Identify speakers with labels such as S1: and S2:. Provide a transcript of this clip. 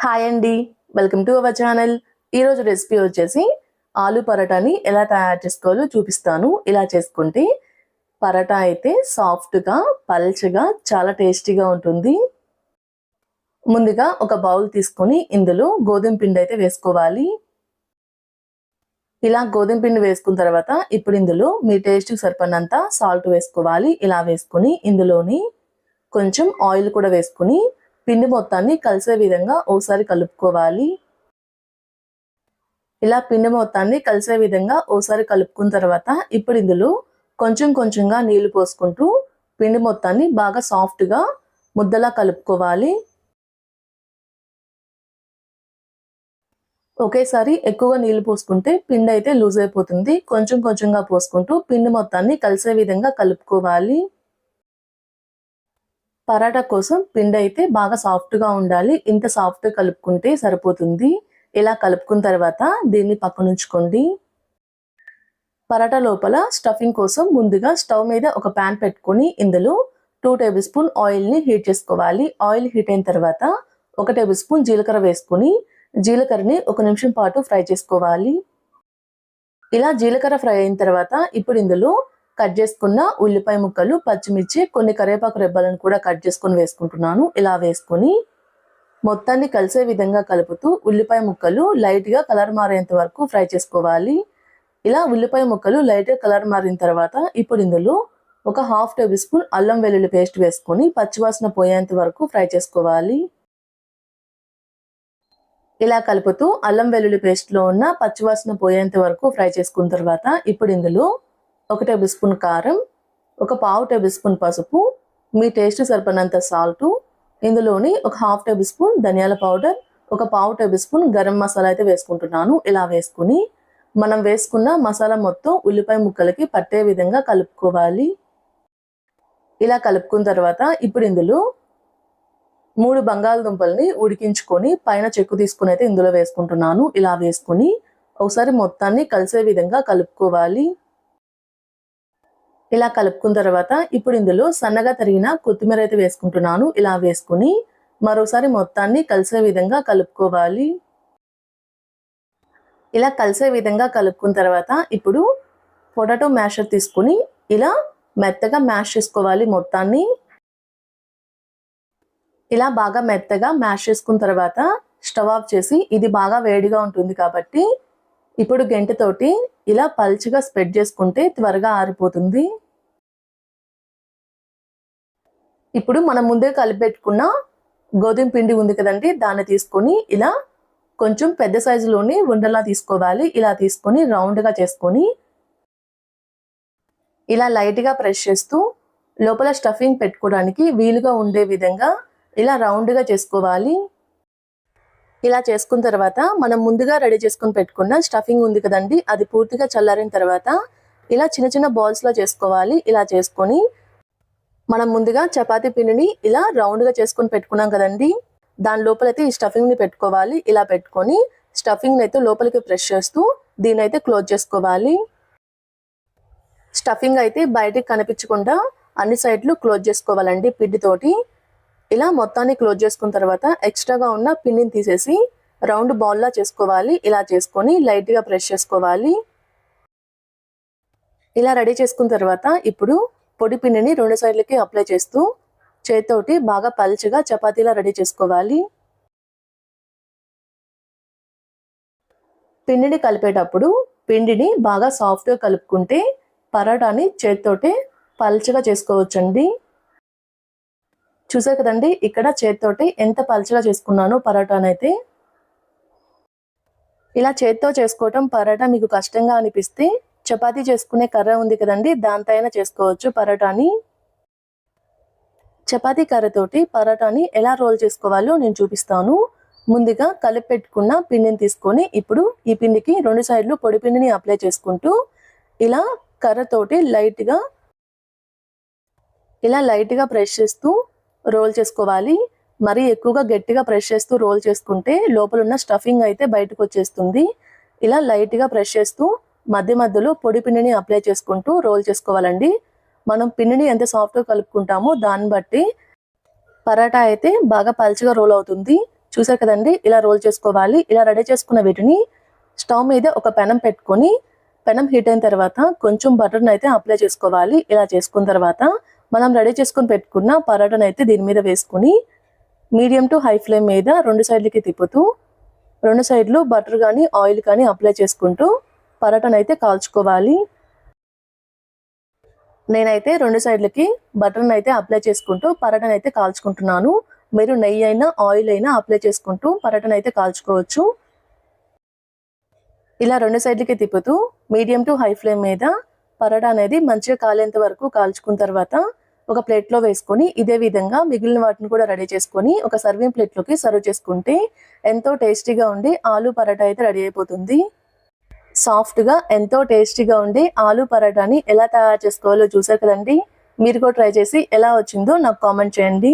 S1: Hi అండి, welcome to our channel. ఈరోజు recipe వచ్చేసి ఆలు పరోటాని ఎలా తయారు చేసుకోవాలో చూపిస్తాను. ఇలా చేసుకుంటే పరోటా అయితే సాఫ్ట్గా పల్చగా చాలా టేస్టీగా ఉంటుంది. ముందుగా ఒక బౌల్ తీసుకొని ఇందులో గోధుమ పిండి అయితే వేసుకోవాలి. ఇలా గోధుమ పిండి వేసుకున్న తర్వాత ఇప్పుడు ఇందులో మీ టేస్ట్కి సరిపడినంత సాల్ట్ వేసుకోవాలి. ఇలా వేసుకొని ఇందులోని కొంచెం ఆయిల్ కూడా వేసుకొని పిండి మొత్తాన్ని కలిసే విధంగా ఓసారి కలుపుకోవాలి. ఇలా పిండి మొత్తాన్ని కలిసే విధంగా ఓసారి కలుపుకున్న తర్వాత ఇప్పుడు ఇందులో కొంచెం కొంచెంగా నీళ్లు పోసుకుంటూ పిండి మొత్తాన్ని బాగా సాఫ్ట్గా ముద్దలా కలుపుకోవాలి. ఒకేసారి ఎక్కువగా నీళ్లు పోసుకుంటే పిండి అయితే లూజ్ అయిపోతుంది. కొంచెం కొంచెంగా పోసుకుంటూ పిండి మొత్తాన్ని కలిసే విధంగా కలుపుకోవాలి. పరాటా కోసం పిండి అయితే బాగా సాఫ్ట్గా ఉండాలి. ఇంత సాఫ్ట్గా కలుపుకుంటే సరిపోతుంది. ఇలా కలుపుకున్న తర్వాత దీన్ని పక్కనుంచుకోండి. పరాటా లోపల స్టఫింగ్ కోసం ముందుగా స్టవ్ మీద ఒక ప్యాన్ పెట్టుకొని ఇందులో 2 టేబుల్ స్పూన్ ఆయిల్ని హీట్ చేసుకోవాలి. ఆయిల్ హీట్ అయిన తర్వాత 1 టేబుల్ స్పూన్ జీలకర్ర వేసుకొని జీలకర్రని 1 నిమిషం పాటు ఫ్రై చేసుకోవాలి. ఇలా జీలకర్ర ఫ్రై అయిన తర్వాత ఇప్పుడు ఇందులో కట్ చేసుకున్న ఉల్లిపాయ ముక్కలు, పచ్చిమిర్చి, కొన్ని కరివేపాకు రెబ్బలను కూడా కట్ చేసుకొని వేసుకుంటున్నాను. ఇలా వేసుకొని మొత్తాన్ని కలిసే విధంగా కలుపుతూ ఉల్లిపాయ ముక్కలు లైట్గా కలర్ మారేంత వరకు ఫ్రై చేసుకోవాలి. ఇలా ఉల్లిపాయ ముక్కలు లైట్గా కలర్ మారిన తర్వాత ఇప్పుడు ఇందులో ఒక 1/2 టేబుల్ స్పూన్ అల్లం వెల్లుల్లి పేస్ట్ వేసుకొని పచ్చివాసన పోయేంత వరకు ఫ్రై చేసుకోవాలి. ఇలా కలుపుతూ అల్లం వెల్లుల్లి పేస్ట్లో ఉన్న పచ్చివాసన పోయేంత వరకు ఫ్రై చేసుకున్న తర్వాత ఇప్పుడు ఇందులో 1 టేబుల్ స్పూన్ కారం, ఒక 1/2 టేబుల్ స్పూన్ పసుపు, మీ టేస్ట్ సరిపడినంత సాల్టు, ఇందులోని ఒక 1/2 టేబుల్ స్పూన్ ధనియాల పౌడర్, ఒక 1/2 టేబుల్ స్పూన్ గరం మసాలా అయితే వేసుకుంటున్నాను. ఇలా వేసుకుని మనం వేసుకున్న మసాలా మొత్తం ఉల్లిపాయ ముక్కలకి పట్టే విధంగా కలుపుకోవాలి. ఇలా కలుపుకున్న తర్వాత ఇప్పుడు ఇందులో 3 బంగాళదుంపల్ని ఉడికించుకొని పైన చెక్కు తీసుకుని అయితే ఇందులో వేసుకుంటున్నాను. ఇలా వేసుకుని ఒకసారి మొత్తాన్ని కలిసే విధంగా కలుపుకోవాలి. ఇలా కలుపుకున్న తర్వాత ఇప్పుడు ఇందులో సన్నగా తరిగిన కొత్తిమీర అయితే వేసుకుంటున్నాను. ఇలా వేసుకుని మరోసారి మొత్తాన్ని కలిసే విధంగా కలుపుకోవాలి. ఇలా కలిసే విధంగా కలుపుకున్న తర్వాత ఇప్పుడు పొటాటో మ్యాషర్ తీసుకుని ఇలా మెత్తగా మ్యాష్ చేసుకోవాలి మొత్తాన్ని. ఇలా బాగా మెత్తగా మ్యాష్ చేసుకున్న తర్వాత స్టవ్ ఆఫ్ చేసి, ఇది బాగా వేడిగా ఉంటుంది కాబట్టి ఇప్పుడు గెంటెతోటి ఇలా పల్చగా స్ప్రెడ్ చేసుకుంటే త్వరగా ఆరిపోతుంది. ఇప్పుడు మనం ముందే కలిపెట్టుకున్న గోధుమ పిండి ఉంది కదండి, దాన్ని తీసుకొని ఇలా కొంచెం పెద్ద సైజులోని ఉండలా తీసుకోవాలి. ఇలా తీసుకొని రౌండ్గా చేసుకొని ఇలా లైట్గా ప్రెస్ చేస్తూ లోపల స్టఫింగ్ పెట్టుకోవడానికి వీలుగా ఉండే విధంగా ఇలా రౌండ్గా చేసుకోవాలి. ఇలా చేసుకున్న తర్వాత మనం ముందుగా రెడీ చేసుకొని పెట్టుకున్న స్టఫింగ్ ఉంది కదండి, అది పూర్తిగా చల్లారిన తర్వాత ఇలా చిన్న చిన్న బాల్స్లో చేసుకోవాలి. ఇలా చేసుకొని మనం ముందుగా చపాతీ పిండిని ఇలా రౌండ్గా చేసుకొని పెట్టుకున్నాం కదండి, దాని లోపలైతే ఈ స్టఫింగ్ని పెట్టుకోవాలి. ఇలా పెట్టుకొని స్టఫింగ్ని అయితే లోపలికి ప్రెస్ చేస్తూ దీని అయితే క్లోజ్ చేసుకోవాలి. స్టఫింగ్ అయితే బయటికి కనిపించకుండా అన్ని సైడ్లు క్లోజ్ చేసుకోవాలండి పిండితోటి. ఇలా మొత్తాన్ని క్లోజ్ చేసుకున్న తర్వాత ఎక్స్ట్రాగా ఉన్న పిండిని తీసేసి రౌండ్ బాల్లా చేసుకోవాలి. ఇలా చేసుకొని లైట్గా ప్రెస్ చేసుకోవాలి. ఇలా రెడీ చేసుకున్న తర్వాత ఇప్పుడు పొడి పిండిని 2 సైడ్లకి అప్లై చేస్తూ చేతితోటి బాగా పల్చగా చపాతీలా రెడీ చేసుకోవాలి. పిండిని కలిపేటప్పుడు పిండిని బాగా సాఫ్ట్గా కలుపుకుంటే పరోటాని చేతితోటే పల్చగా చేసుకోవచ్చండి. చూసారు కదండి, ఇక్కడ చేతితోటి ఎంత పల్చగా చేసుకున్నానో పరోటానైతే. ఇలా చేతితో చేసుకోవటం పరోటా మీకు కష్టంగా అనిపిస్తే చపాతీ చేసుకునే కర్ర ఉంది కదండి, దాంతో అయినా చేసుకోవచ్చు పరోటాని. చపాతీ కర్రతోటి పరోటాని ఎలా రోల్ చేసుకోవాలో నేను చూపిస్తాను. ముందుగా కలిపి పెట్టుకున్న పిండిని తీసుకొని ఇప్పుడు ఈ పిండికి 2 సైడ్లు పొడి పిండిని అప్లై చేసుకుంటూ ఇలా కర్రతోటి లైట్గా ప్రెస్ చేస్తూ రోల్ చేసుకోవాలి. మరీ ఎక్కువగా గట్టిగా ప్రెస్ చేస్తూ రోల్ చేసుకుంటే లోపల ఉన్న స్టఫింగ్ అయితే బయటకు వచ్చేస్తుంది. ఇలా లైట్గా ప్రెస్ చేస్తూ మధ్య మధ్యలో పొడి పిండిని అప్లై చేసుకుంటూ రోల్ చేసుకోవాలండి. మనం పిండిని ఎంత సాఫ్ట్గా కలుపుకుంటామో దాన్ని బట్టి పరాటా అయితే బాగా పల్చగా రోల్ అవుతుంది. చూసారు కదండి, ఇలా రోల్ చేసుకోవాలి. ఇలా రెడీ చేసుకున్న వీటిని స్టవ్ మీద ఒక పెనం పెట్టుకొని, పెనం హీట్ అయిన తర్వాత కొంచెం బటర్ని అయితే అప్లై చేసుకోవాలి. ఇలా చేసుకున్న తర్వాత మనం రెడీ చేసుకొని పెట్టుకున్న పరాటాను అయితే దీని మీద వేసుకొని మీడియం టు హై ఫ్లేమ్ మీద 2 సైడ్లకి తిప్పుతూ 2 సైడ్లు బటర్ కానీ ఆయిల్ కానీ అప్లై చేసుకుంటూ పరాటాను అయితే కాల్చుకోవాలి. నేనైతే 2 సైడ్లకి బటర్ని అయితే అప్లై చేసుకుంటూ పరాటాను అయితే కాల్చుకుంటున్నాను. మీరు నెయ్యి అయినా ఆయిల్ అయినా అప్లై చేసుకుంటూ పరాటాను అయితే కాల్చుకోవచ్చు. ఇలా 2 సైడ్లకి తిప్పుతూ మీడియం టు హై ఫ్లేమ్ మీద పరాటా అనేది మంచిగా కాలేంత వరకు కాల్చుకున్న తర్వాత ఒక ప్లేట్లో వేసుకొని ఇదే విధంగా మిగిలిన వాటిని కూడా రెడీ చేసుకొని ఒక సర్వింగ్ ప్లేట్లోకి సర్వ్ చేసుకుంటే ఎంతో టేస్టీగా ఉండి ఆలూ పరాటా అయితే రెడీ అయిపోతుంది. సాఫ్ట్గా ఎంతో టేస్టీగా ఉండే ఆలూ పరాటాని ఎలా తయారు చేసుకోవాలో చూసారు కదండి. మీరు కూడా ట్రై చేసి ఎలా వచ్చిందో నాకు కామెంట్ చేయండి.